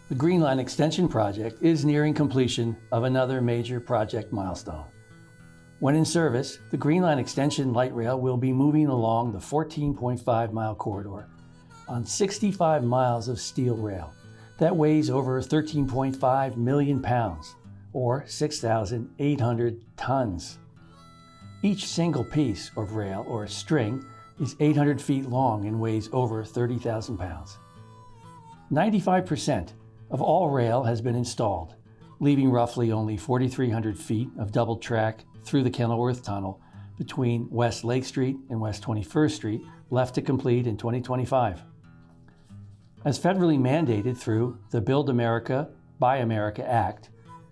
The Green Line Extension project is nearing completion of another major project milestone. When in service, the Green Line Extension light rail will be moving along the 14.5-mile corridor on 65 miles of steel rail that weighs over 13.5 million pounds, or 6,800 tons. Each single piece of rail or string is 800 feet long and weighs over 30,000 pounds. 95% of all rail has been installed, leaving roughly only 4,300 feet of double track through the Kenilworth Tunnel between West Lake Street and West 21st Street left to complete in 2025. As federally mandated through the Build America, Buy America Act,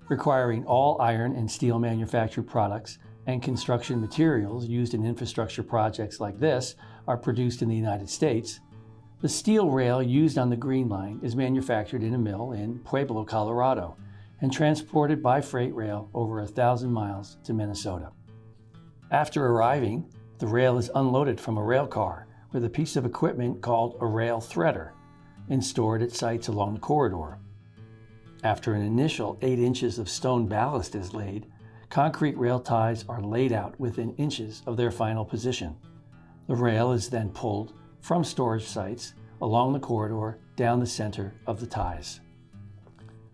requiring all iron and steel manufactured products and construction materials used in infrastructure projects like this are produced in the United States, the steel rail used on the Green Line is manufactured in a mill in Pueblo, Colorado, and transported by freight rail over 1,000 miles to Minnesota. After arriving, the rail is unloaded from a rail car with a piece of equipment called a rail threader and stored at sites along the corridor. After an initial 8 inches of stone ballast is laid, concrete rail ties are laid out within inches of their final position. The rail is then pulled from storage sites along the corridor down the center of the ties.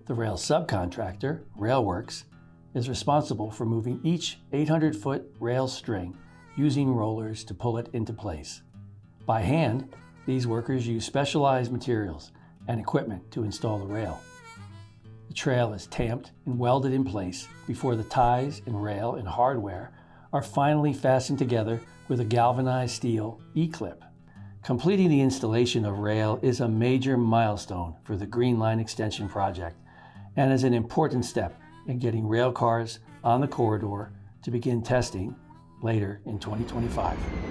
The rail subcontractor, Railworks, is responsible for moving each 800-foot rail string using rollers to pull it into place. By hand, these workers use specialized materials and equipment to install the rail. The trail is tamped and welded in place before the ties and rail and hardware are finally fastened together with a galvanized steel E-clip. Completing the installation of rail is a major milestone for the Green Line Extension project and is an important step in getting rail cars on the corridor to begin testing later in 2025.